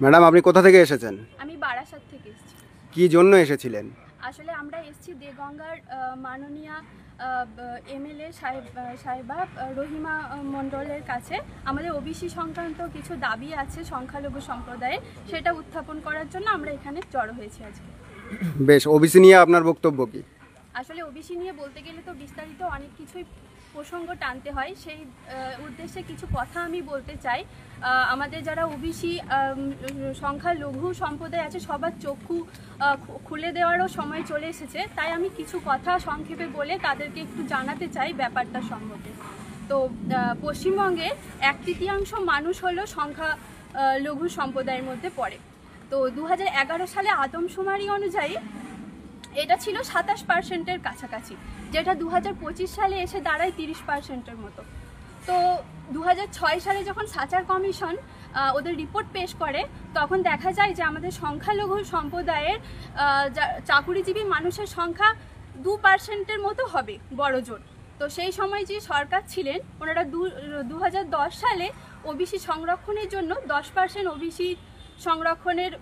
Madam, আপনি কোথা থেকে এসেছেন? আমি বারাসাত থেকে এসেছি। কি জন্য এসেছিলেন? আসলে আমরা এসেছি দেগঙ্গার মাননীয়া এমএলএ সাহেবা রহিমা মণ্ডলের কাছে। আমাদের ওবিসি সংক্রান্ত কিছু দাবি আছে সংখ্যালঘু সম্প্রদায়ের, সেটা উত্থাপন করার জন্য আমরা এখানে জড়ো হয়েছি আজকে। বেশ, ওবিসি নিয়ে আপনার বক্তব্য কি? আসলে ওবিসি নিয়ে বলতে গেলে তো বিস্তারিত অনেক কিছুই প্রসঙ্গ টানতে হয়, সেই উদ্দেশ্যে কিছু কথা আমি বলতে চাই। আমাদের যারা ওবিসি সংখ্যালঘু সম্প্রদায় আছে সবার চক্ষু খুলে দেওয়ারও সময় চলে এসেছে, তাই আমি কিছু কথা সংক্ষেপে বলে তাদেরকে একটু জানাতে চাই ব্যাপারটা সম্পর্কে। তো পশ্চিমবঙ্গে 1/3 মানুষ হলো সংখ্যালঘু সম্প্রদায়ের মধ্যে পড়ে। তো 2011 সালে আদমশুমারি অনুযায়ী এটা ছিল 27%-এর কাছাকাছি, যেটা 2025 সালে এসে দাঁড়ায় 30%-এর মতো। তো 2006 সালে যখন সাচার কমিশন ওদের রিপোর্ট পেশ করে, তখন দেখা যায় যে আমাদের সংখ্যালঘু সম্প্রদায়ের চাকুরিজীবী মানুষের সংখ্যা 2%-এর মতো হবে বড়জোর। তো সেই সময় যে সরকার ছিলেন ওনারা 2010 সালে ওবিসি সংরক্ষণের জন্য 10% ওবিসি সংরক্ষণের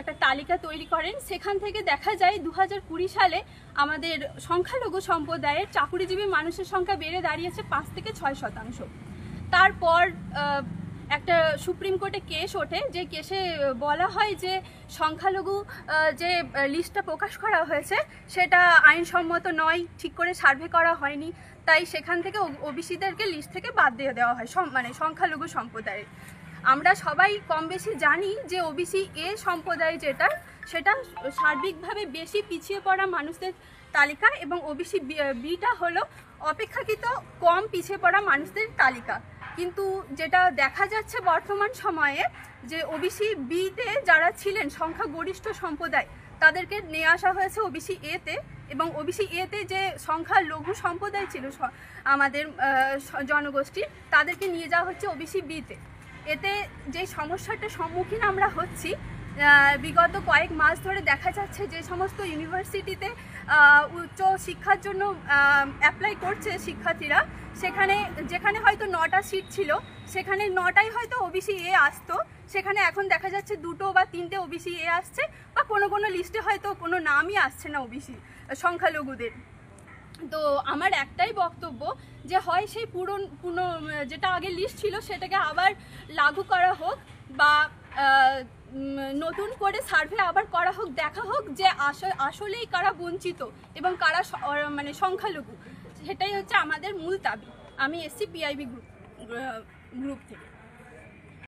একটা তালিকা তৈরি করেন। সেখান থেকে দেখা যায় 2020 সালে আমাদের সংখ্যালঘু সম্প্রদায়ের চাকুরিজীবী মানুষের সংখ্যা বেড়ে দাঁড়িয়েছে 5 থেকে 6%। তারপর একটা সুপ্রিম কোর্টে কেস ওঠে, যে কেসে বলা হয় যে সংখ্যালঘু যে লিস্টটা প্রকাশ করা হয়েছে সেটা আইনসম্মত নয়, ঠিক করে সার্ভে করা হয়নি, তাই সেখান থেকে ওবিসিদেরকে লিস্ট থেকে বাদ দিয়ে দেওয়া হয়, মানে সংখ্যালঘু সম্প্রদায়ের। আমরা সবাই কম বেশি জানি যে ওবিসি সম্প্রদায় যেটা, সেটা সার্বিকভাবে বেশি পিছিয়ে পড়া মানুষদের তালিকা, এবং ওবিসি বিটা হলো অপেক্ষাকৃত কম পিছিয়ে পড়া মানুষদের তালিকা। কিন্তু যেটা দেখা যাচ্ছে বর্তমান সময়ে, যে ওবিসি বিতে যারা ছিলেন সংখ্যাগরিষ্ঠ সম্প্রদায় তাদেরকে নিয়ে আসা হয়েছে ওবিসি এতে, এবং ওবিসি এতে যে সংখ্যালঘু সম্প্রদায় ছিল আমাদের জনগোষ্ঠীর, তাদেরকে নিয়ে যাওয়া হচ্ছে ওবিসি বিতে। এতে যে সমস্যাটার সম্মুখীন আমরা হচ্ছি, বিগত কয়েক মাস ধরে দেখা যাচ্ছে যে সমস্ত ইউনিভার্সিটিতে উচ্চ শিক্ষার জন্য অ্যাপ্লাই করছে শিক্ষার্থীরা, যেখানে হয়তো 9টা সিট ছিল, সেখানে 9টাই হয়তো ওবিসি আসতো, সেখানে এখন দেখা যাচ্ছে 2টো বা 3টে ওবিসি আসছে, বা কোনো লিস্টে হয়তো কোনো নামই আসছে না ওবিসি সংখ্যালঘুদের। তো আমার একটাই বক্তব্য যে হয় সেই পুরনো যেটা আগে লিস্ট ছিল সেটাকে আবার লাগু করা হোক, বা নতুন করে সার্ভে আবার করা হোক, দেখা হোক যে আসলেই কারা বঞ্চিত এবং কারা মানে সংখ্যালঘু। সেটাই হচ্ছে আমাদের মূল দাবি। আমি এসছি পিআইবি গ্রুপ থেকে।